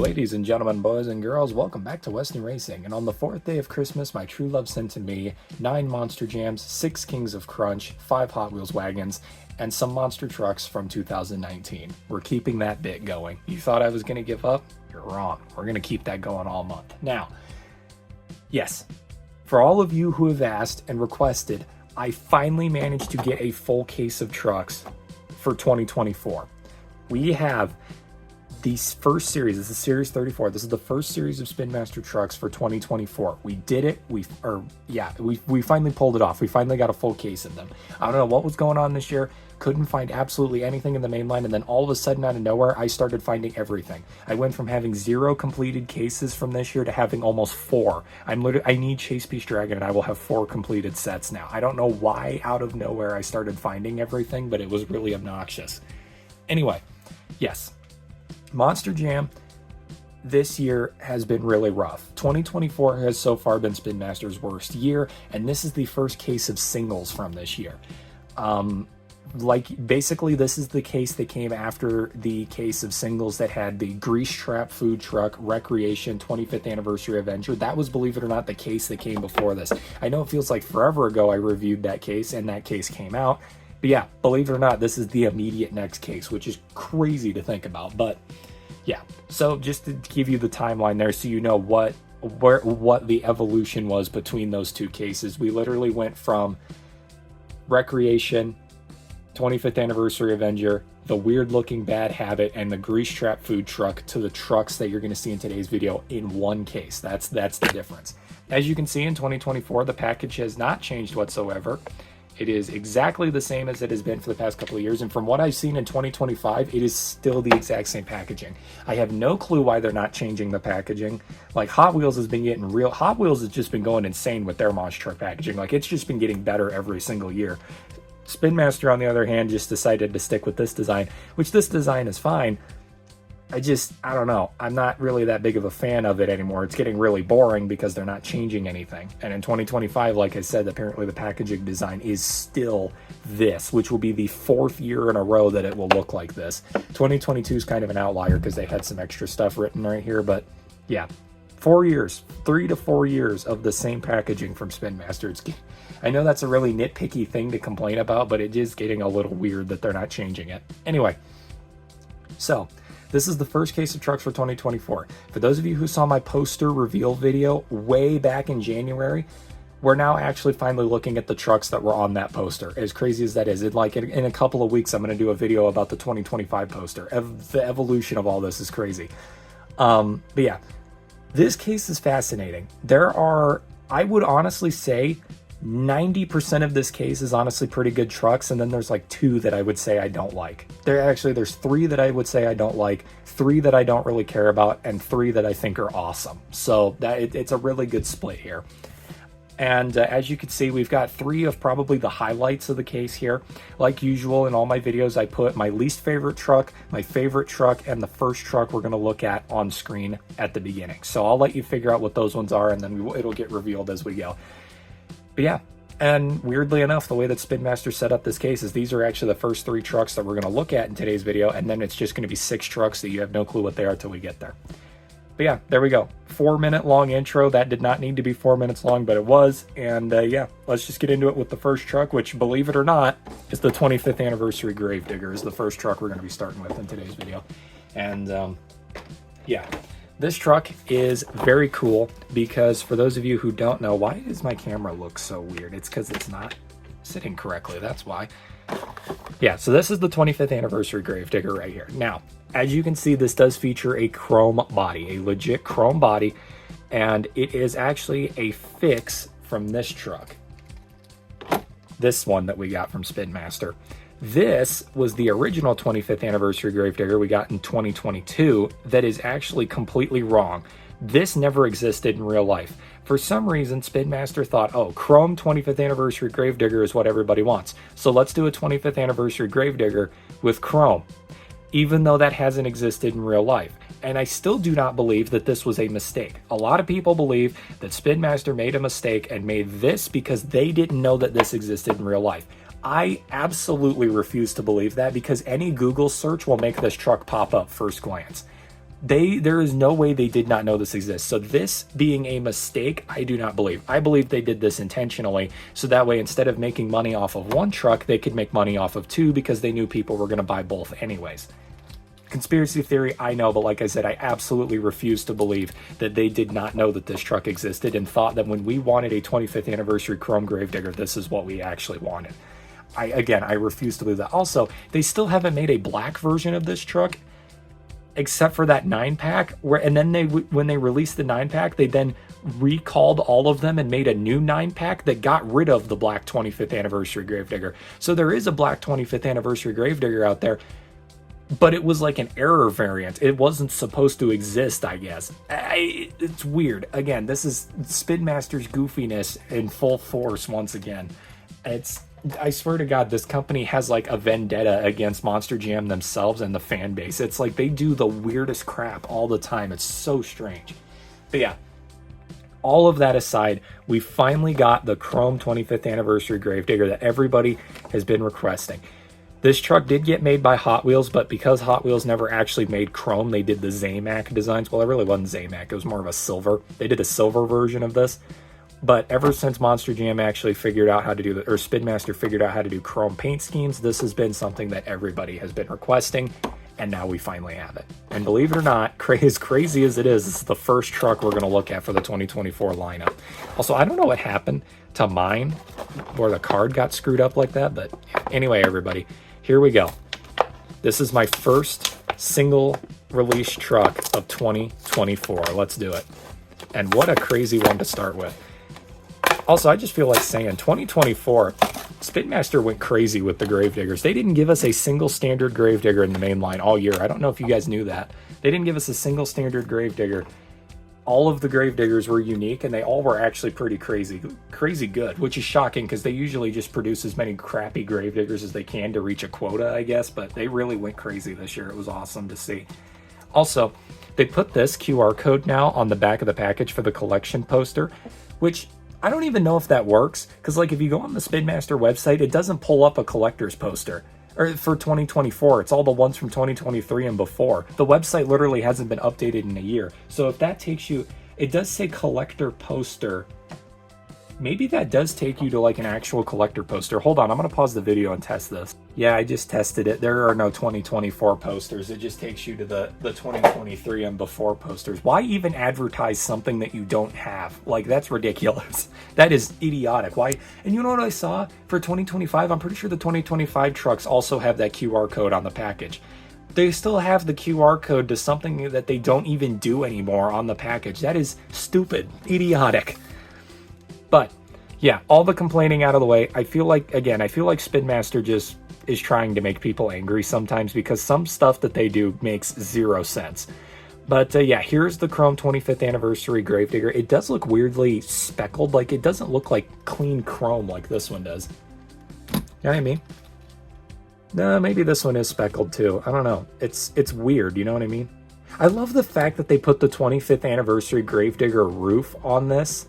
ladies and gentlemen, boys and girls, welcome back to Western Racing. And on the fourth day of Christmas, my true love sent to me 9 Monster Jams, 6 Kings of Crunch, 5 Hot Wheels wagons, and some monster trucks from 2019. We're keeping that bit going. You thought I was going to give up? You're wrong. We're going to keep that going all month. Now, yes, for all of you who have asked and requested, I finally managed to get a full case of trucks for 2024. We have the first series. This is series 34. This is the first series of Spin Master trucks for 2024. We did it. We finally pulled it off. We finally got a full case of them. I don't know what was going on this year. Couldn't find absolutely anything in the mainline, and then all of a sudden, out of nowhere, I started finding everything. I went from having 0 completed cases from this year to having almost 4. I need Chase Beast Dragon, and I will have 4 completed sets now. I don't know why out of nowhere I started finding everything, but it was really obnoxious. Anyway, yes. Monster Jam this year has been really rough. 2024 has so far been Spin Master's worst year, and this is the first case of singles from this year. Basically, this is the case that came after the case of singles that had the Grease Trap Food Truck Recreation 25th Anniversary Avenger. That was, believe it or not, the case that came before this. I know it feels like forever ago I reviewed that case, and that case came out. But yeah, believe it or not, this is the immediate next case, which is crazy to think about. But yeah, so just to give you the timeline there so you know what the evolution was between those two cases. We literally went from Recreation, 25th Anniversary Avenger, the weird looking Bad Habit, and the Grease Trap Food Truck to the trucks that you're going to see in today's video in one case. That's the difference. As you can see, in 2024, the package has not changed whatsoever. It is exactly the same as it has been for the past couple of years, and from what I've seen in 2025, it is still the exact same packaging. I have no clue why they're not changing the packaging. Like, Hot Wheels has been getting real. Hot Wheels has just been going insane with their monster truck packaging. Like, it's just been getting better every single year. Spin Master, on the other hand, just decided to stick with this design, which this design is fine. I don't know. I'm not really that big of a fan of it anymore. It's getting really boring because they're not changing anything. And in 2025, like I said, apparently the packaging design is still this, which will be the 4th year in a row that it will look like this. 2022 is kind of an outlier because they had some extra stuff written right here. But yeah, 4 years, 3 to 4 years of the same packaging from Spin Master. I know that's a really nitpicky thing to complain about, but it is getting a little weird that they're not changing it. Anyway, so this is the first case of trucks for 2024. For those of you who saw my poster reveal video way back in January, we're now actually finally looking at the trucks that were on that poster. As crazy as that is, in a couple of weeks, I'm going to do a video about the 2025 poster. The evolution of all this is crazy. But yeah, this case is fascinating. I would honestly say 90% of this case is honestly pretty good trucks, and then there's like 2 that I would say I don't like. There's 3 that I would say I don't like, 3 that I don't really care about, and 3 that I think are awesome. So it's a really good split here. And as you can see, we've got 3 of probably the highlights of the case here. Like usual in all my videos, I put my least favorite truck, my favorite truck, and the first truck we're going to look at on screen at the beginning. So I'll let you figure out what those ones are, and then it'll get revealed as we go. But yeah, and weirdly enough, the way that Spin Master set up this case is these are actually the first 3 trucks that we're going to look at in today's video, and then it's just going to be 6 trucks that you have no clue what they are till we get there. But yeah, there we go. 4-minute long intro. That did not need to be 4 minutes long, but it was. And yeah, let's just get into it with the first truck, which, believe it or not, is the 25th Anniversary Gravedigger, is the first truck we're going to be starting with in today's video. And yeah. This truck is very cool because, for those of you who don't know, why does my camera look so weird? It's because it's not sitting correctly, that's why. Yeah, so this is the 25th Anniversary Gravedigger right here. Now, as you can see, this does feature a chrome body, a legit chrome body, and it is actually a fix from this truck. This one that we got from Spin Master. This was the original 25th Anniversary Gravedigger we got in 2022 that is actually completely wrong. This never existed in real life. For some reason, Spin Master thought, oh, chrome 25th Anniversary Gravedigger is what everybody wants. So let's do a 25th Anniversary Gravedigger with chrome, even though that hasn't existed in real life. And I still do not believe that this was a mistake. A lot of people believe that Spin Master made a mistake and made this because they didn't know that this existed in real life. I absolutely refuse to believe that because any Google search will make this truck pop up first glance. There is no way they did not know this exists. So this being a mistake, I do not believe. I believe they did this intentionally, so that way instead of making money off of one truck, they could make money off of two because they knew people were going to buy both anyways. Conspiracy theory, I know, but like I said, I absolutely refuse to believe that they did not know that this truck existed and thought that when we wanted a 25th anniversary chrome gravedigger, this is what we actually wanted. I refuse to believe that. Also, they still haven't made a black version of this truck, except for that 9-pack, and then when they released the 9-pack, they then recalled all of them and made a new 9-pack that got rid of the black 25th anniversary gravedigger. So there is a black 25th anniversary gravedigger out there, but it was like an error variant. It wasn't supposed to exist, I guess. It's weird. Again, this is Spin Master's goofiness in full force once again. I swear to God, this company has like a vendetta against Monster Jam themselves and the fan base. It's like they do the weirdest crap all the time. It's so strange. But yeah, all of that aside, we finally got the chrome 25th anniversary gravedigger that everybody has been requesting. This truck did get made by Hot Wheels, but because Hot Wheels never actually made chrome, they did the Zamac designs. Well, it really wasn't Zamac. It was more of a silver. They did a silver version of this. But ever since Monster Jam actually figured out how to do or Spin Master figured out how to do chrome paint schemes, this has been something that everybody has been requesting, and now we finally have it. And believe it or not, as crazy as it is, this is the first truck we're going to look at for the 2024 lineup. Also, I don't know what happened to mine, where the card got screwed up like that, but anyway, everybody, here we go. This is my first single release truck of 2024. Let's do it. And what a crazy one to start with. Also, I just feel like saying 2024, Spin Master went crazy with the gravediggers. They didn't give us a single standard gravedigger in the Mainline all year. I don't know if you guys knew that. They didn't give us a single standard gravedigger. All of the gravediggers were unique, and they all were actually pretty crazy good, which is shocking because they usually just produce as many crappy gravediggers as they can to reach a quota, I guess, but they really went crazy this year. It was awesome to see. Also, they put this QR code now on the back of the package for the collection poster, which I don't even know if that works, because like if you go on the Spin Master website, it doesn't pull up a collector's poster or for 2024. It's all the ones from 2023 and before. The website literally hasn't been updated in a year. So if that takes you, it does say collector poster. Maybe that does take you to like an actual collector poster. Hold on, I'm going to pause the video and test this. Yeah, I just tested it. There are no 2024 posters. It just takes you to the 2023 and before posters. Why even advertise something that you don't have? Like, that's ridiculous. That is idiotic. Why? And you know what I saw for 2025? I'm pretty sure the 2025 trucks also have that QR code on the package. They still have the QR code to something that they don't even do anymore on the package. That is stupid, idiotic. But yeah, all the complaining out of the way, I feel like Spin Master just is trying to make people angry sometimes because some stuff that they do makes zero sense. But yeah, here's the chrome 25th anniversary gravedigger. It does look weirdly speckled. Like, it doesn't look like clean chrome like this one does. You know what I mean? No, maybe this one is speckled too. I don't know. It's weird, you know what I mean? I love the fact that they put the 25th anniversary gravedigger roof on this.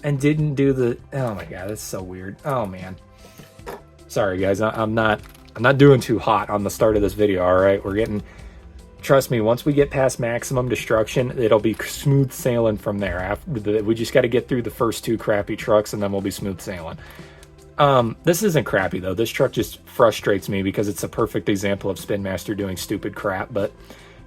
And didn't do the, oh my god, that's so weird. Oh man. Sorry guys, I'm not doing too hot on the start of this video, alright? We're getting, trust me, once we get past maximum destruction, it'll be smooth sailing from there. We just got to get through the first two crappy trucks and then we'll be smooth sailing. This isn't crappy though. This truck just frustrates me because it's a perfect example of Spin Master doing stupid crap, but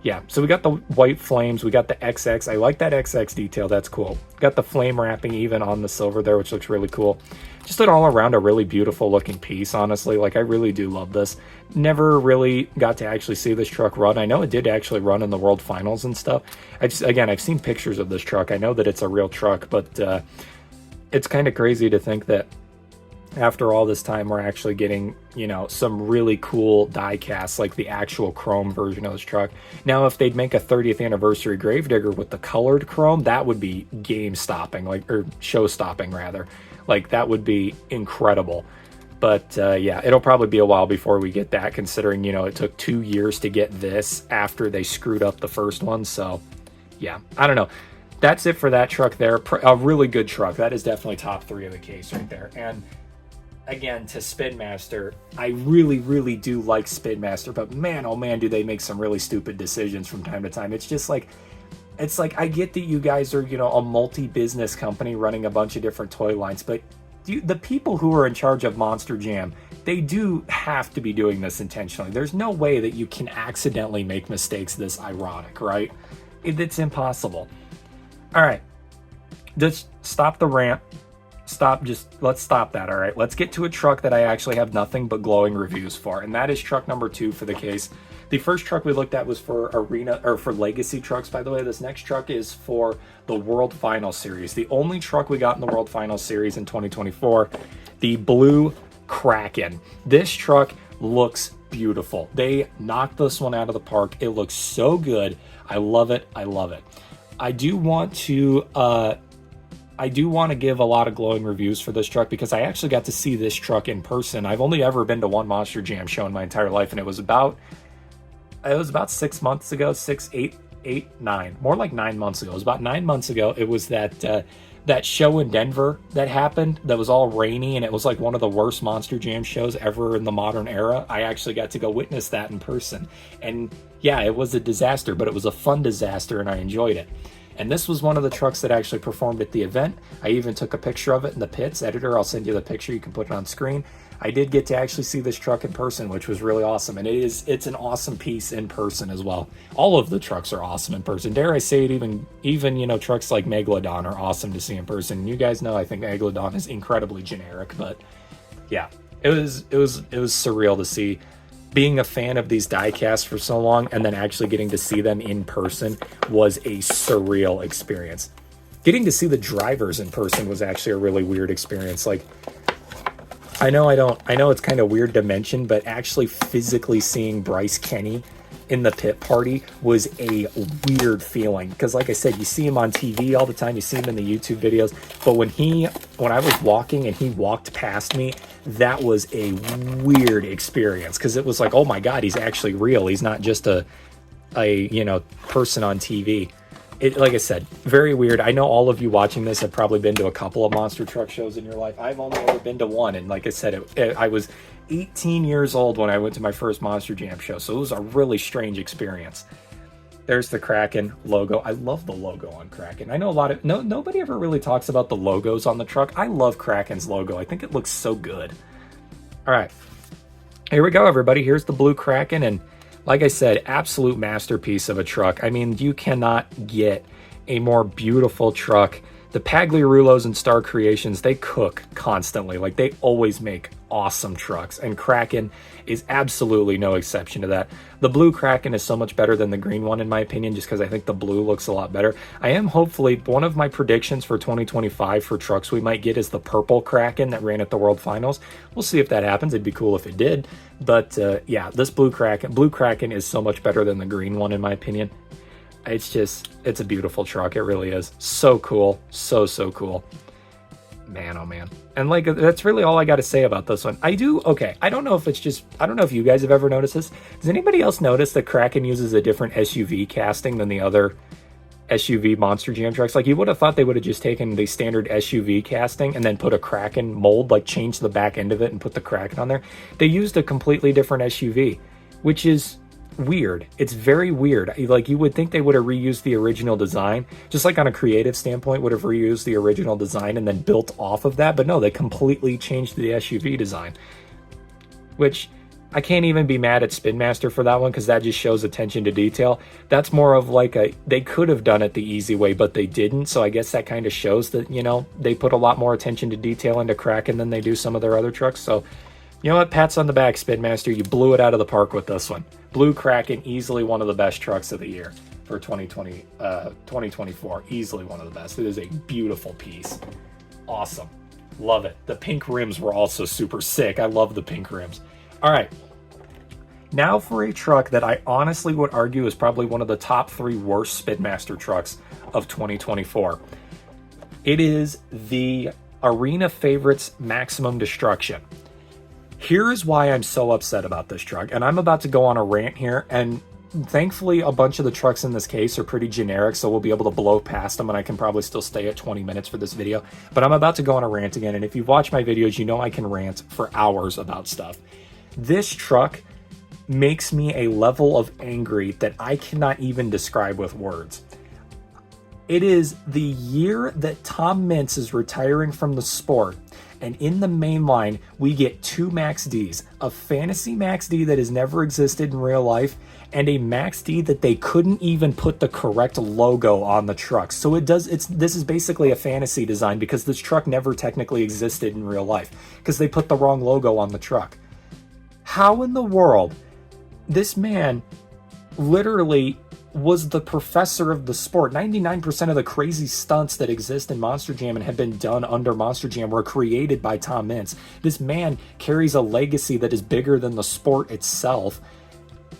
yeah, so we got the white flames, we got the XX. I like that XX detail, that's cool. Got the flame wrapping even on the silver there, which looks really cool. Just an all around a really beautiful looking piece, honestly. Like, I really do love this. Never really got to actually see this truck run. I know it did actually run in the World Finals and stuff. I've seen pictures of this truck. I know that it's a real truck, but it's kind of crazy to think that after all this time, we're actually getting, you know, some really cool die casts, like the actual chrome version of this truck. Now, if they'd make a 30th anniversary gravedigger with the colored chrome, that would be game stopping, like, or show stopping rather. Like, that would be incredible. But yeah, it'll probably be a while before we get that, considering, you know, it took 2 years to get this after they screwed up the first one. So yeah, I don't know. That's it for that truck there. A really good truck. That is definitely top 3 of the case right there. And again, to Spin Master, I really, really do like Spin Master, but man, oh man, do they make some really stupid decisions from time to time. It's just like, it's like, I get that you guys are, you know, a multi-business company running a bunch of different toy lines, but the people who are in charge of Monster Jam, they do have to be doing this intentionally. There's no way that you can accidentally make mistakes this ironic, right? It's impossible. All right, just stop the rant. Let's stop that, all right? Let's get to a truck that I actually have nothing but glowing reviews for, and that is truck number 2 for the case. The first truck we looked at was for Arena, or for Legacy trucks, by the way. This next truck is for the World Final Series. The only truck we got in the World Final Series in 2024, the Blue Kraken. This truck looks beautiful. They knocked this one out of the park. It looks so good. I love it. I love it. I do want to give a lot of glowing reviews for this truck because I actually got to see this truck in person. I've only ever been to one Monster Jam show in my entire life, and it was about 6 months ago, 9, more like 9 months ago. It was about 9 months ago. It was that show in Denver that happened that was all rainy, and it was like one of the worst Monster Jam shows ever in the modern era. I actually got to go witness that in person. And yeah, it was a disaster, but it was a fun disaster, and I enjoyed it. And this was one of the trucks that actually performed at the event. I even took a picture of it in the pits. Editor, I'll send you the picture. You can put it on screen. I did get to actually see this truck in person, which was really awesome. And it's an awesome piece in person as well. All of the trucks are awesome in person. Dare I say it, even you know, trucks like Megalodon are awesome to see in person. You guys know I think Megalodon is incredibly generic, but yeah, it was surreal to see. Being a fan of these diecasts for so long and then actually getting to see them in person was a surreal experience. Getting to see the drivers in person was actually a really weird experience. Like, I know it's kind of weird to mention, but actually physically seeing Bryce Kenny in the pit party was a weird feeling. Because like I said, you see him on TV all the time, you see him in the YouTube videos, but when I was walking and he walked past me, that was a weird experience because it was like, oh my God, he's actually real. He's not just a you know, person on TV. It, like I said, very weird. I know all of you watching this have probably been to a couple of monster truck shows in your life. I've only ever been to one, and like I said, I was 18 years old when I went to my first Monster Jam show, so it was a really strange experience. There's the Kraken logo. I love the logo on Kraken. I know nobody ever really talks about the logos on the truck. I love Kraken's logo. I think it looks so good. All right, here we go, everybody. Here's the Blue Kraken, and like I said, absolute masterpiece of a truck. I mean, you cannot get a more beautiful truck. The Pagliarulos and Star Creations, they cook constantly. Like, they always make awesome trucks, and Kraken is absolutely no exception to that. The blue Kraken is so much better than the green one, in my opinion, just because I think the blue looks a lot better. I am hopefully, one of my predictions for 2025 for trucks we might get is the purple Kraken that ran at the World Finals. We'll see if that happens. It'd be cool if it did. But yeah, this blue Kraken is so much better than the green one, in my opinion. It's a beautiful truck. It really is. So cool. So cool. Man, oh man. And like, that's really all I got to say about this one. I don't know if you guys have ever noticed this. Does anybody else notice that Kraken uses a different SUV casting than the other SUV Monster Jam trucks? Like, you would have thought they would have just taken the standard SUV casting and then put a Kraken mold, like changed the back end of it and put the Kraken on there. They used a completely different SUV, which is weird. It's very weird. Like, you would think they would have reused the original design, just like on a creative standpoint, would have reused the original design and then built off of that. But no, they completely changed the SUV design, which I can't even be mad at Spin Master for that one, because that just shows attention to detail. That's more of like they could have done it the easy way, but they didn't. So I guess that kind of shows that, you know, they put a lot more attention to detail into Kraken than they do some of their other trucks. So, you know what? Pats on the back, Spin Master. You blew it out of the park with this one. Blue Kraken, easily one of the best trucks of the year for 2024. Easily one of the best. It is a beautiful piece. Awesome. Love it. The pink rims were also super sick. I love the pink rims. All right. Now for a truck that I honestly would argue is probably one of the top 3 worst Spin Master trucks of 2024. It is the Arena Favorites Maximum Destruction. Here is why I'm so upset about this truck, and I'm about to go on a rant here, and thankfully, a bunch of the trucks in this case are pretty generic, so we'll be able to blow past them, and I can probably still stay at 20 minutes for this video. But I'm about to go on a rant again, and if you've watched my videos, you know I can rant for hours about stuff. This truck makes me a level of angry that I cannot even describe with words. It is the year that Tom Mintz is retiring from the sport, and in the Mainline, we get two Max Ds, a fantasy Max D that has never existed in real life, and a Max D that they couldn't even put the correct logo on the truck. So this is basically a fantasy design because this truck never technically existed in real life because they put the wrong logo on the truck. How in the world? This man literally was the professor of the sport. 99% of the crazy stunts that exist in Monster Jam and have been done under Monster Jam were created by Tom Mintz. This man carries a legacy that is bigger than the sport itself.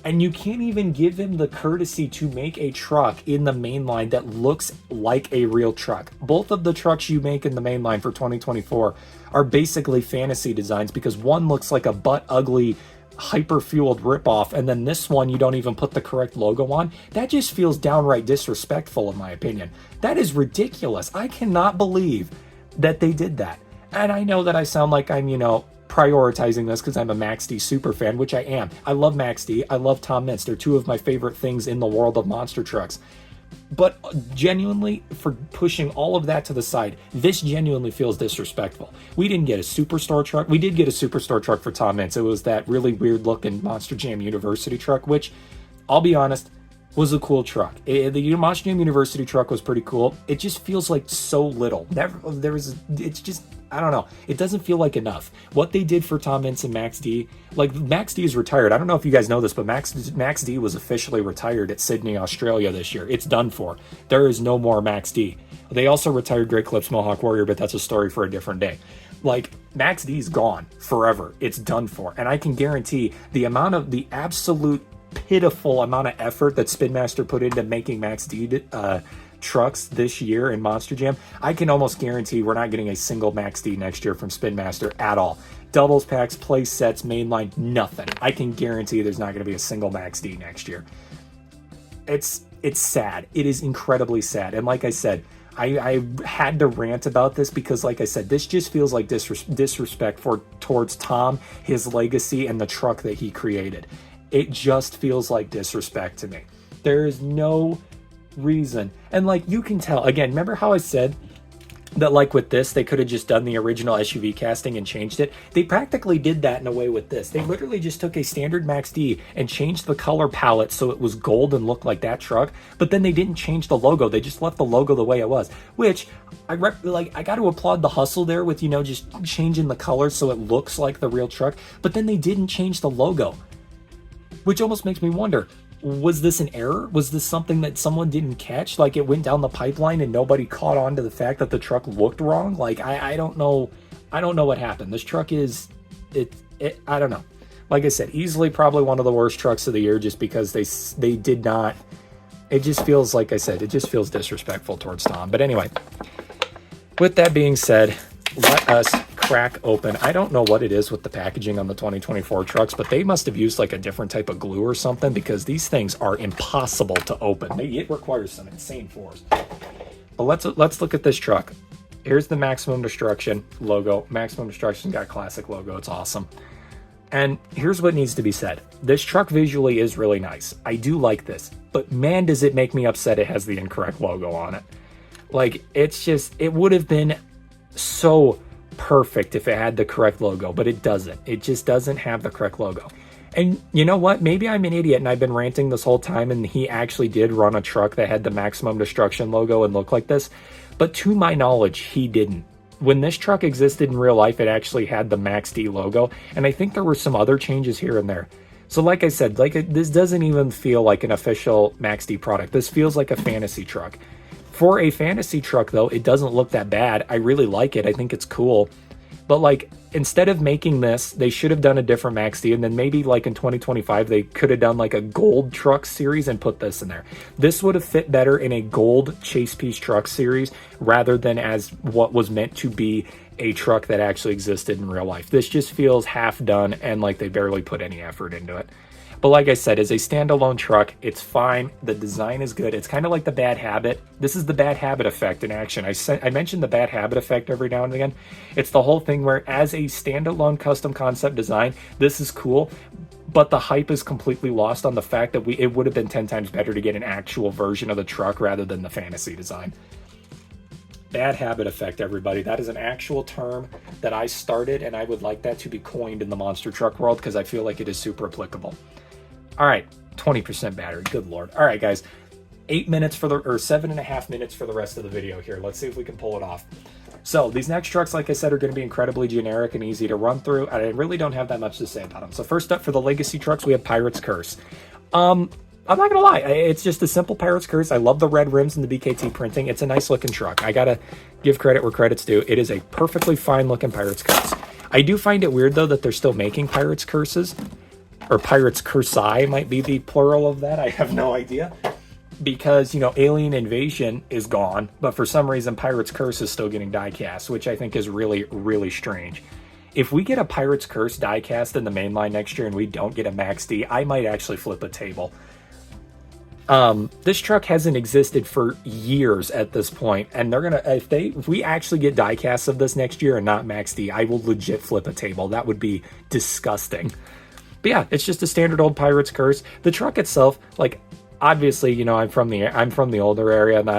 And you can't even give him the courtesy to make a truck in the Mainline that looks like a real truck. Both of the trucks you make in the Mainline for 2024 are basically fantasy designs because one looks like a butt-ugly hyper-fueled ripoff, and then this one you don't even put the correct logo on. That just feels downright disrespectful in my opinion. That is ridiculous. I cannot believe that they did that. And I know that I sound like I'm, prioritizing this because I'm a Max D super fan, which I am. I love Max D. I love Tom Mintz. They're two of my favorite things in the world of monster trucks. But genuinely, for pushing all of that to the side, this genuinely feels disrespectful. We didn't get a Superstore truck. We did get a Superstore truck for Tom Mintz. It was that really weird looking Monster Jam University truck, which, I'll be honest, was a cool truck. The Monster Jam University truck was pretty cool. It just feels like so little. I don't know. It doesn't feel like enough. What they did for Tom Mintz and Max D, like Max D is retired. I don't know if you guys know this, but Max D was officially retired at Sydney, Australia this year. It's done for. There is no more Max D. They also retired Great Clips Mohawk Warrior, but that's a story for a different day. Like, Max D's gone forever. It's done for. And I can guarantee the absolute pitiful amount of effort that Spin Master put into making Max D trucks this year in Monster Jam, I can almost guarantee we're not getting a single Max D next year from Spin Master at all. Doubles packs, play sets, Mainline, nothing. I can guarantee there's not going to be a single Max D next year. It's sad. It is incredibly sad. And like I said, I had to rant about this because, like I said, this just feels like disrespect towards Tom, his legacy, and the truck that he created. It just feels like disrespect to me. There is no reason. And like, you can tell, again, remember how I said that like with this, they could have just done the original SUV casting and changed it? They practically did that in a way with this. They literally just took a standard Max D and changed the color palette so it was gold and looked like that truck, but then they didn't change the logo. They just left the logo the way it was, which I got to applaud the hustle there with, just changing the color so it looks like the real truck, but then they didn't change the logo, which almost makes me wonder, was this an error? Was this something that someone didn't catch? Like, it went down the pipeline and nobody caught on to the fact that the truck looked wrong? Like, I don't know. I don't know what happened. This truck is, I don't know. Like I said, easily probably one of the worst trucks of the year just because they did not, it just feels, like I said, it just feels disrespectful towards Tom. But anyway, with that being said, let us crack open. I don't know what it is with the packaging on the 2024 trucks, but they must have used like a different type of glue or something because these things are impossible to open. It requires some insane force. But let's look at this truck. Here's the Maximum Destruction logo. Maximum Destruction's got a classic logo. It's awesome. And here's what needs to be said. This truck visually is really nice. I do like this, but man, does it make me upset it has the incorrect logo on it. Like, it would have been so perfect if it had the correct logo, but it doesn't. It just doesn't have the correct logo. And you know what? Maybe I'm an idiot and I've been ranting this whole time and he actually did run a truck that had the Maximum Destruction logo and looked like this. But to my knowledge, he didn't. When this truck existed in real life, it actually had the Max D logo. And I think there were some other changes here and there. So like I said, this doesn't even feel like an official Max D product. This feels like a fantasy truck. For a fantasy truck, though, it doesn't look that bad. I really like it. I think it's cool. But, like, instead of making this, they should have done a different Max D. And then maybe, like, in 2025, they could have done, like, a gold truck series and put this in there. This would have fit better in a gold Chase Piece truck series rather than as what was meant to be a truck that actually existed in real life. This just feels half done and like they barely put any effort into it. But like I said, as a standalone truck, it's fine. The design is good. It's kind of like the Bad Habit. This is the Bad Habit effect in action. I mentioned the Bad Habit effect every now and again. It's the whole thing where as a standalone custom concept design, this is cool, but the hype is completely lost on the fact that it would have been 10 times better to get an actual version of the truck rather than the fantasy design. Bad Habit effect, everybody. That is an actual term that I started, and I would like that to be coined in the monster truck world because I feel like it is super applicable. All right, 20% battery. Good Lord. All right, guys. 8 minutes for or 7.5 minutes for the rest of the video here. Let's see if we can pull it off. So these next trucks, like I said, are going to be incredibly generic and easy to run through. I really don't have that much to say about them. So first up for the legacy trucks, we have Pirate's Curse. I'm not gonna lie, it's just a simple Pirate's Curse. I love the red rims and the BKT printing. It's a nice looking truck. I gotta give credit where credit's due. It is a perfectly fine looking Pirate's Curse. I do find it weird though that they're still making Pirate's Curses, or Pirate's Cursi might be the plural of that. I have no idea, because, you know, Alien Invasion is gone, but for some reason Pirate's Curse is still getting die-cast, which I think is really, really strange. If we get a Pirate's Curse die-cast in the mainline next year and we don't get a Max D, I might actually flip a table. This truck hasn't existed for years at this point, and they're gonna, if we actually get die-casts of this next year and not Max D, I will legit flip a table. That would be disgusting. But yeah, it's just a standard old Pirate's Curse. The truck itself, like, obviously, you know, I'm from the older era, and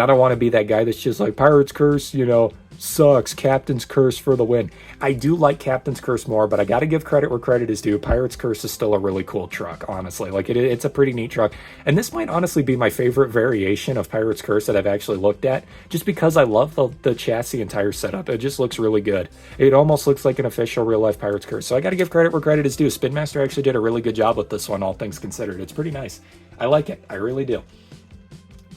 I don't want to be that guy that's just like, Pirate's Curse, you know, sucks. Captain's Curse for the win. I do like Captain's Curse more, but I got to give credit where credit is due. Pirate's Curse is still a really cool truck, honestly. Like, it's a pretty neat truck. And this might honestly be my favorite variation of Pirate's Curse that I've actually looked at, just because I love the chassis and tire setup. It just looks really good. It almost looks like an official real-life Pirate's Curse. So I got to give credit where credit is due. Spin Master actually did a really good job with this one, all things considered. It's pretty nice. I like it. I really do.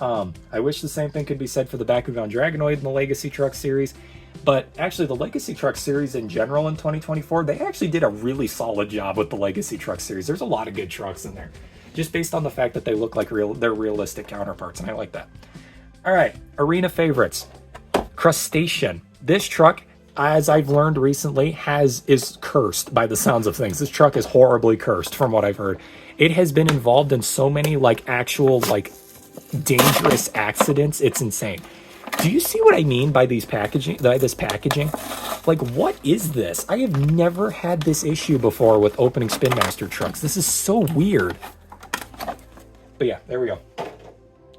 I wish the same thing could be said for the Bakugan Dragonoid in the Legacy Truck series, but actually the Legacy Truck series in general in 2024, they actually did a really solid job with the Legacy Truck series. There's a lot of good trucks in there, just based on the fact that they look like they're realistic counterparts, and I like that. All right, arena favorites. Crustacean. This truck, as I've learned recently, is cursed by the sounds of things. This truck is horribly cursed from what I've heard. It has been involved in so many actual dangerous accidents. It's insane. Do you see what I mean by this packaging? Like, what is this? I have never had this issue before with opening Spin Master trucks. This is so weird. But yeah, there we go.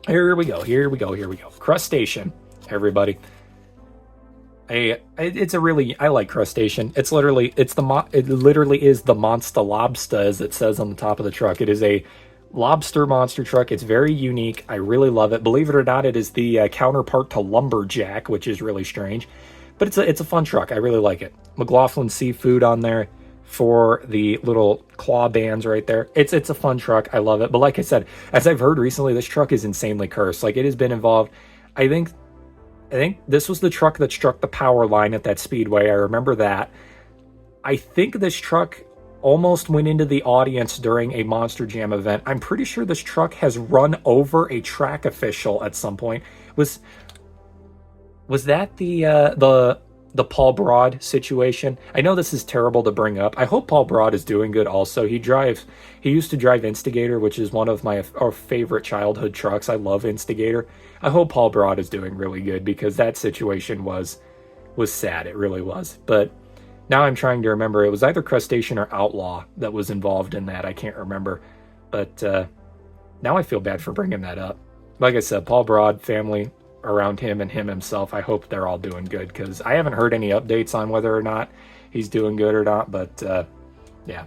Here we go. Crustacean, everybody. I like Crustacean. It literally is the Monster Lobster, as it says on the top of the truck. It is a lobster monster truck. It's very unique. I really love it. Believe it or not, it is the counterpart to Lumberjack, which is really strange, but it's a fun truck. I really like it. McLaughlin Seafood on there for the little claw bands right there. It's a fun truck. I love it. But like I said, as I've heard recently, this truck is insanely cursed. Like, it has been involved. I think this was the truck that struck the power line at that speedway. I remember that. I think this truck almost went into the audience during a Monster Jam event. I'm pretty sure this truck has run over a track official at some point. Was that the Paul Broad situation? I know this is terrible to bring up. I hope Paul Broad is doing good also. He used to drive Instigator, which is one of our favorite childhood trucks. I love Instigator. I hope Paul Broad is doing really good, because that situation was sad. It really was. But now I'm trying to remember. It was either Crustacean or Outlaw that was involved in that. I can't remember. But now I feel bad for bringing that up. Like I said, Paul Broad, family around him and him himself, I hope they're all doing good, because I haven't heard any updates on whether or not he's doing good or not. But yeah.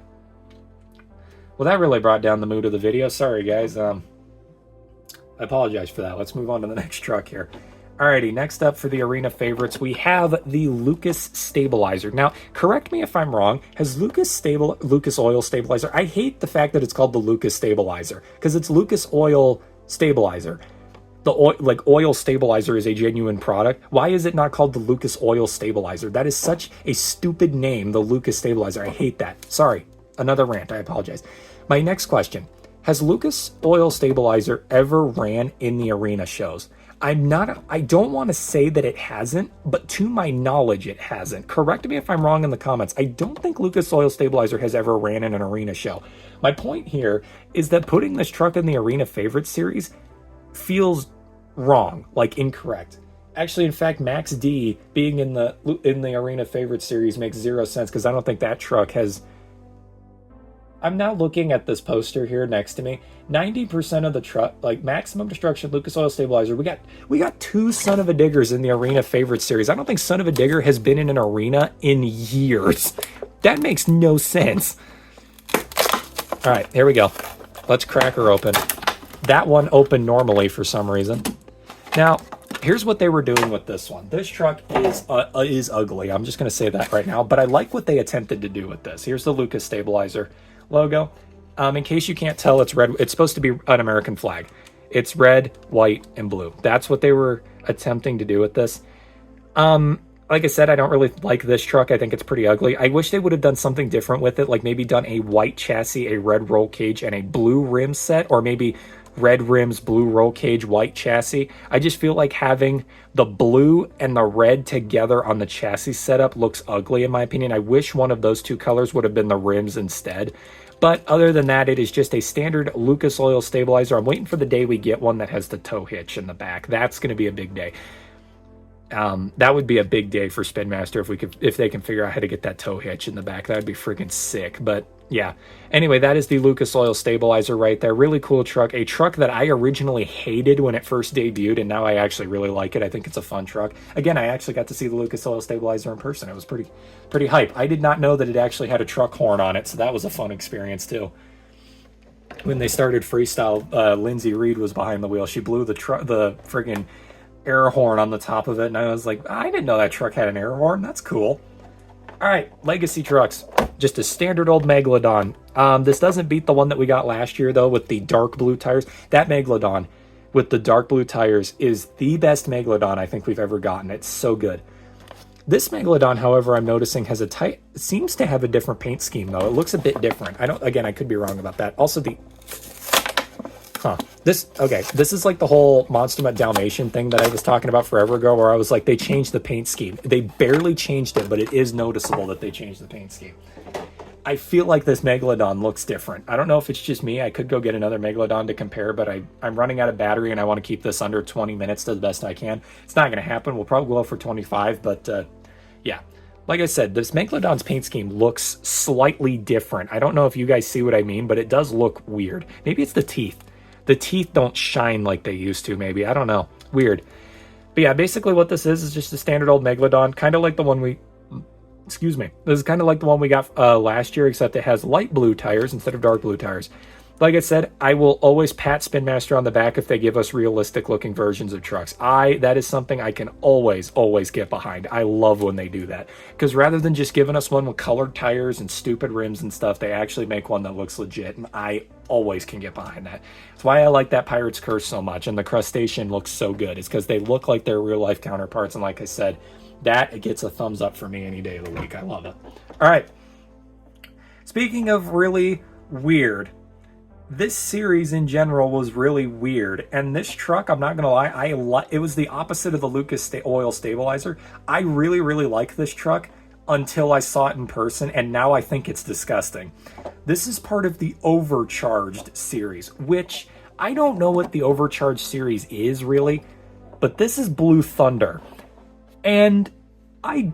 Well, that really brought down the mood of the video. Sorry, guys. I apologize for that. Let's move on to the next truck here. Alrighty, next up for the arena favorites, we have the Lucas Stabilizer. Now, correct me if I'm wrong, has Lucas Oil Stabilizer? I hate the fact that it's called the Lucas Stabilizer, because it's Lucas Oil Stabilizer. The oil stabilizer is a genuine product. Why is it not called the Lucas Oil Stabilizer? That is such a stupid name, the Lucas Stabilizer. I hate that. Sorry, another rant. I apologize. My next question. Has Lucas Oil Stabilizer ever ran in the arena shows? I don't want to say that it hasn't, but to my knowledge, it hasn't. Correct me if I'm wrong in the comments. I don't think Lucas Oil Stabilizer has ever ran in an arena show. My point here is that putting this truck in the Arena Favorites series feels wrong, like incorrect. Actually, in fact, Max D being in the Arena Favorites series makes zero sense because I don't think that truck has. I'm now looking at this poster here next to me. 90% of the truck, like Maximum Destruction, Lucas Oil Stabilizer, we got two Son of a Diggers in the Arena Favorites series. I don't think Son of a Digger has been in an arena in years. That makes no sense. All right, here we go. Let's crack her open. That one opened normally for some reason. Now, here's what they were doing with this one. This truck is ugly. I'm just going to say that right now, but I like what they attempted to do with this. Here's the Lucas Stabilizer logo. In case you can't tell, it's red. It's supposed to be an American flag. It's red, white, and blue. That's what they were attempting to do with this. Like I said, I don't really like this truck. I think it's pretty ugly. I wish they would have done something different with it, like maybe done a white chassis, a red roll cage, and a blue rim set, or maybe red rims, blue roll cage, white chassis. I just feel like having the blue and the red together on the chassis setup looks ugly in my opinion. I wish one of those two colors would have been the rims instead. But other than that, it is just a standard Lucas Oil Stabilizer. I'm waiting for the day we get one that has the tow hitch in the back. That's going to be a big day. That would be a big day for Spin Master if they can figure out how to get that tow hitch in the back. That would be freaking sick. But yeah, anyway, that is the Lucas Oil Stabilizer right there. Really cool truck. A truck that I originally hated when it first debuted, and now I actually really like it. I think it's a fun truck. Again, I actually got to see the Lucas Oil Stabilizer in person. It was pretty hype. I did not know that it actually had a truck horn on it, so that was a fun experience too. When they started freestyle, Lindsay Reed was behind the wheel. She blew the friggin' air horn on the top of it, and I was like, I didn't know that truck had an air horn. That's cool. All right, legacy trucks. Just a standard old Megalodon. This doesn't beat the one that we got last year, though, with the dark blue tires. That Megalodon with the dark blue tires is the best Megalodon I think we've ever gotten. It's so good. This Megalodon, however, I'm noticing has seems to have a different paint scheme, though. It looks a bit different. Again, I could be wrong about that. Also, this is like the whole Monster Mutt Dalmatian thing that I was talking about forever ago, where I was like, they changed the paint scheme. They barely changed it, but it is noticeable that they changed the paint scheme. I feel like this Megalodon looks different. I don't know if it's just me. I could go get another Megalodon to compare, but I'm running out of battery and I want to keep this under 20 minutes to the best I can. It's not going to happen. We'll probably go for 25, but yeah. Like I said, this Megalodon's paint scheme looks slightly different. I don't know if you guys see what I mean, but it does look weird. Maybe it's the teeth. The teeth don't shine like they used to, maybe. I don't know. Weird. But yeah, basically what this is just a standard old Megalodon, kind of like the one we... Excuse me. This is kind of like the one we got last year, except it has light blue tires instead of dark blue tires. Like I said, I will always pat Spin Master on the back if they give us realistic looking versions of trucks. That is something I can always get behind. I love when they do that. Because rather than just giving us one with colored tires and stupid rims and stuff, they actually make one that looks legit. And I always can get behind that. That's why I like that Pirate's Curse so much. And the Crustacean looks so good. It's because they look like their real life counterparts. And like I said, it gets a thumbs up for me any day of the week. I love it. All right. Speaking of really weird, this series in general was really weird, and this truck, I'm not gonna lie, it was the opposite of the Lucas Oil Stabilizer. I really like this truck until I saw it in person, and now I think it's disgusting. This is part of the Overcharged series, which I don't know what the Overcharged series is really, but this is Blue Thunder, and I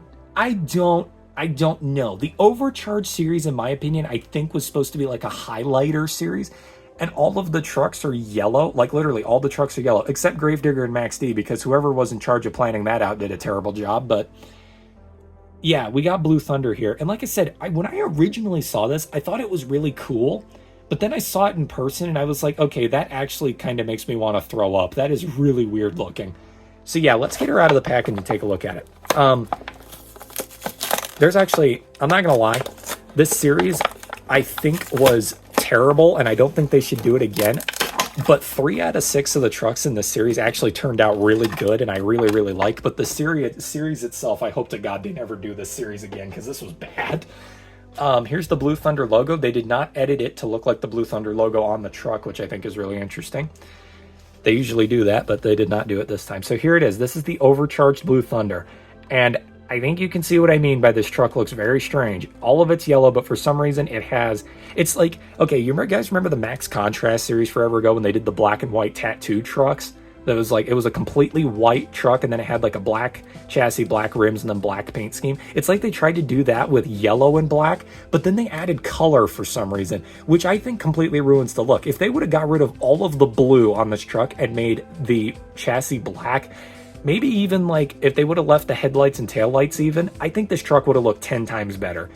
don't know. The Overcharged series, in my opinion, I think was supposed to be like a highlighter series, and all of the trucks are yellow. Like, literally, all the trucks are yellow, except Gravedigger and Max D, because whoever was in charge of planning that out did a terrible job. But yeah, we got Blue Thunder here. And like I said, when I originally saw this, I thought it was really cool. But then I saw it in person, and I was like, okay, that actually kind of makes me want to throw up. That is really weird looking. So yeah, let's get her out of the package and take a look at it. There's actually, I'm not going to lie, this series I think was terrible, and I don't think they should do it again. But 3 out of 6 of the trucks in this series actually turned out really good, and I really like. But the series itself, I hope to God they never do this series again, because this was bad. Here's the Blue Thunder logo. They did not edit it to look like the Blue Thunder logo on the truck, which I think is really interesting. They usually do that, but they did not do it this time. So here it is. This is the overcharged Blue Thunder. And I think you can see what I mean by this truck looks very strange. All of it's yellow, but for some reason it's like, okay, guys remember the Max Contrast series forever ago when they did the black and white tattoo trucks? That was like, it was a completely white truck and then it had like a black chassis, black rims, and then black paint scheme. It's like they tried to do that with yellow and black, but then they added color for some reason, which I think completely ruins the look. If they would have got rid of all of the blue on this truck and made the chassis black, maybe even like if they would have left the headlights and taillights even, I think this truck would have looked 10 times better.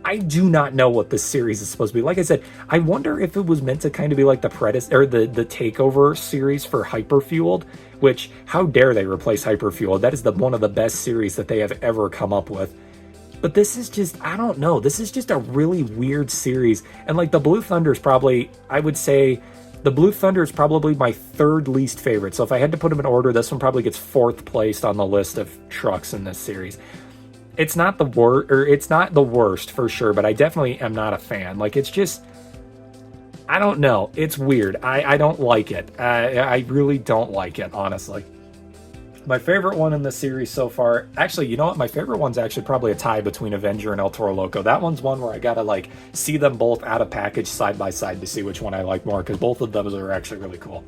I do not know what this series is supposed to be. Like I said, I wonder if it was meant to kind of be like the the takeover series for Hyperfueled, which, how dare they replace Hyperfueled? That is one of the best series that they have ever come up with. But this is just, I don't know. This is just a really weird series. And like the Blue Thunder is probably, I would say, the Blue Thunder is probably my third least favorite. So if I had to put them in order, this one probably gets fourth placed on the list of trucks in this series. It's not the worst for sure, but I definitely am not a fan. Like, it's just, I don't know. It's weird. I don't like it. I really don't like it, honestly. My favorite one in the series so far, actually, you know what? My favorite one's actually probably a tie between Avenger and El Toro Loco. That one's one where I gotta like see them both out of package side by side to see which one I like more, because both of those are actually really cool.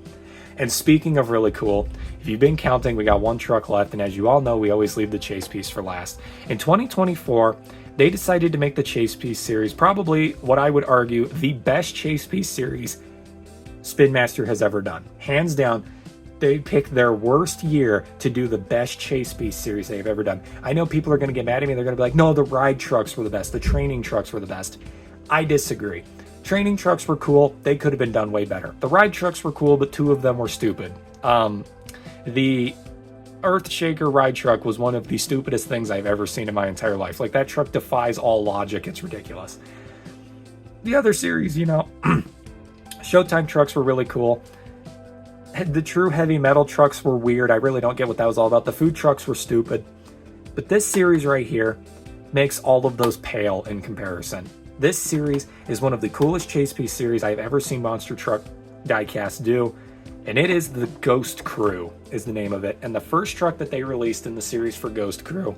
And speaking of really cool, if you've been counting, we got one truck left, and as you all know, we always leave the chase piece for last. In 2024, they decided to make the chase piece series probably what I would argue the best chase piece series Spin Master has ever done. Hands down, they picked their worst year to do the best chase piece series they've ever done. I know people are going to get mad at me. They're going to be like, no, the ride trucks were the best. The training trucks were the best. I disagree. Training trucks were cool. They could have been done way better. The ride trucks were cool, but two of them were stupid. The Earthshaker ride truck was one of the stupidest things I've ever seen in my entire life. Like, that truck defies all logic. It's ridiculous. The other series, you know, Showtime trucks were really cool. The true heavy metal trucks were weird. I really don't get what that was all about. The food trucks were stupid. But this series right here makes all of those pale in comparison. This series is one of the coolest chase piece series I've ever seen Monster Truck diecast do, and it is the Ghost Crew is the name of it. And the first truck that they released in the series for Ghost Crew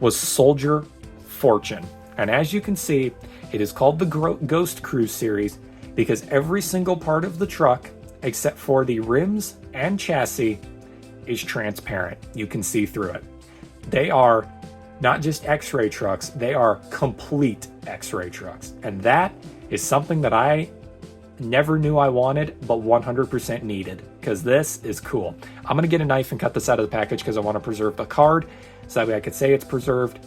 was Soldier Fortune. And as you can see, it is called the Ghost Crew series because every single part of the truck, except for the rims and chassis, is transparent. You can see through it. They are not just X-ray trucks, they are complete X-ray trucks. And that is something that I never knew I wanted, but 100% needed, because this is cool. I'm going to get a knife and cut this out of the package because I want to preserve the card, so that way I could say it's preserved.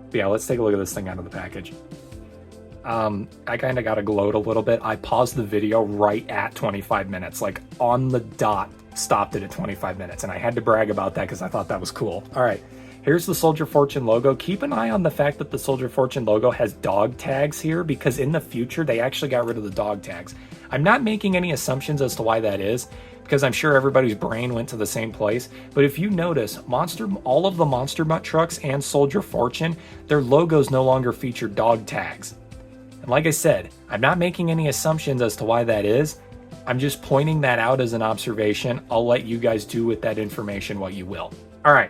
But yeah, let's take a look at this thing out of the package. I kind of got to gloat a little bit. I paused the video right at 25 minutes, like on the dot, stopped it at 25 minutes, and I had to brag about that because I thought that was cool. All right. Here's the Soldier Fortune logo. Keep an eye on the fact that the Soldier Fortune logo has dog tags here, because in the future, they actually got rid of the dog tags. I'm not making any assumptions as to why that is, because I'm sure everybody's brain went to the same place. But if you notice, all of the Monster Mutt trucks and Soldier Fortune, their logos no longer feature dog tags. And like I said, I'm not making any assumptions as to why that is. I'm just pointing that out as an observation. I'll let you guys do with that information what you will. All right.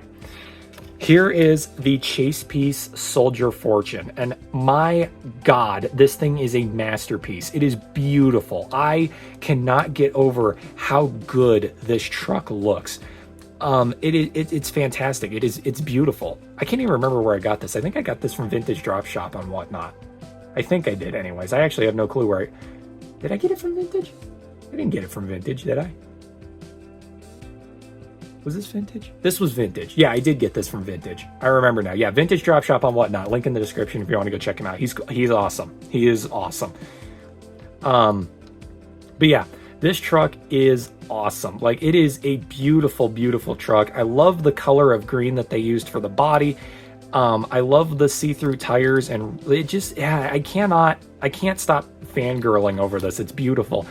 Here is the chase piece Soldier Fortune, and my God, this thing is a masterpiece. It is beautiful. I cannot get over how good this truck looks. It's fantastic. It's beautiful. I can't even remember where I got this. I think I got this from Vintage Drop Shop and whatnot. I think I did anyways. I actually have no clue where did I get it from Vintage? I didn't get it from Vintage, did I? Was this Vintage? This was Vintage. Yeah, I did get this from Vintage. I remember now. Yeah, Vintage Drop Shop on whatnot. Link in the description if you want to go check him out. He's awesome. He is awesome. But yeah, this truck is awesome. Like, it is a beautiful, beautiful truck. I love the color of green that they used for the body. I love the see-through tires, and it just, yeah, I can't stop fangirling over this. It's beautiful.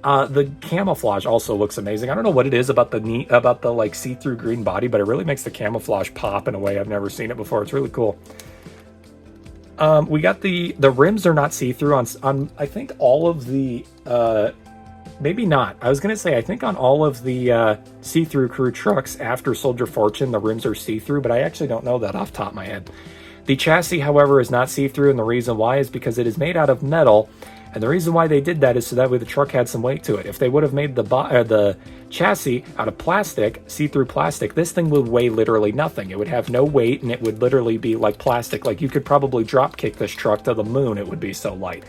The camouflage also looks amazing. I don't know what it is about the like see-through green body, but it really makes the camouflage pop in a way I've never seen it before. It's really cool. We got the rims are not see-through on I think all of the Maybe not. I was going to say, I think on all of the see-through crew trucks after Soldier Fortune, the rims are see-through, but I actually don't know that off the top of my head. The chassis, however, is not see-through, and the reason why is because it is made out of metal, and the reason why they did that is so that way the truck had some weight to it. If they would have made the chassis out of plastic, see-through plastic, this thing would weigh literally nothing. It would have no weight, and it would literally be like plastic. Like, you could probably drop kick this truck to the moon, it would be so light.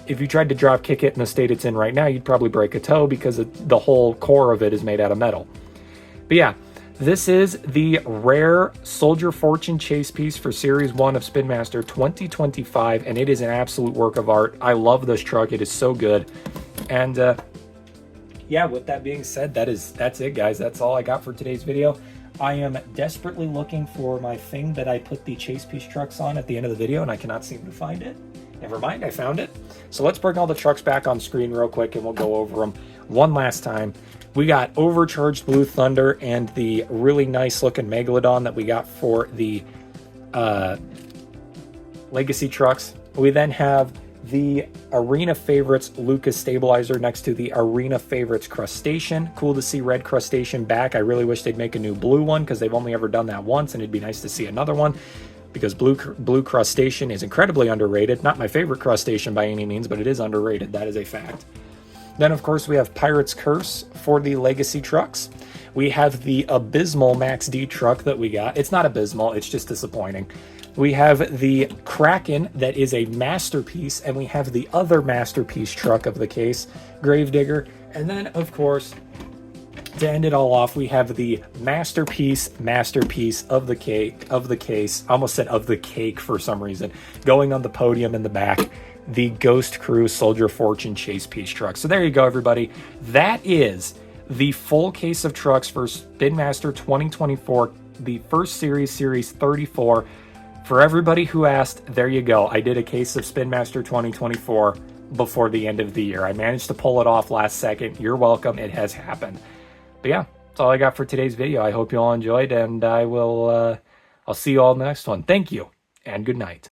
If you tried to drop kick it in the state it's in right now, you'd probably break a toe because the whole core of it is made out of metal. But yeah, this is the rare Soldier Fortune chase piece for Series 1 of Spin Master 2025, and it is an absolute work of art. I love this truck. It is so good. And yeah, with that being said, that's it, guys. That's all I got for today's video. I am desperately looking for my thing that I put the chase piece trucks on at the end of the video, and I cannot seem to find it. Never mind, I found it. So let's bring all the trucks back on screen real quick, and we'll go over them one last time. We got Overcharged Blue Thunder and the really nice looking Megalodon that we got for the Legacy trucks. We then have the Arena Favorites Lucas Stabilizer next to the Arena Favorites Crustacean. Cool to see Red Crustacean back. I really wish they'd make a new blue one because they've only ever done that once, and it'd be nice to see another one, because blue crustacean is incredibly underrated. Not my favorite crustacean by any means, but it is underrated. That is a fact. Then, of course, we have Pirate's Curse for the Legacy trucks. We have the abysmal Max D truck that we got. It's not abysmal, it's just disappointing. We have the Kraken that is a masterpiece, and we have the other masterpiece truck of the case, Gravedigger. And then, of course, to end it all off, we have the masterpiece of the case. I almost said of the cake for some reason. Going on the podium in the back, the Ghost Crew Soldier Fortune chase piece truck. So there you go, everybody. That is the full case of trucks for Spin Master 2024, the first series, Series 34. For everybody who asked, there you go. I did a case of Spin Master 2024 before the end of the year. I managed to pull it off last second. You're welcome. It has happened. But yeah, that's all I got for today's video. I hope you all enjoyed, and I'll see you all in the next one. Thank you, and good night.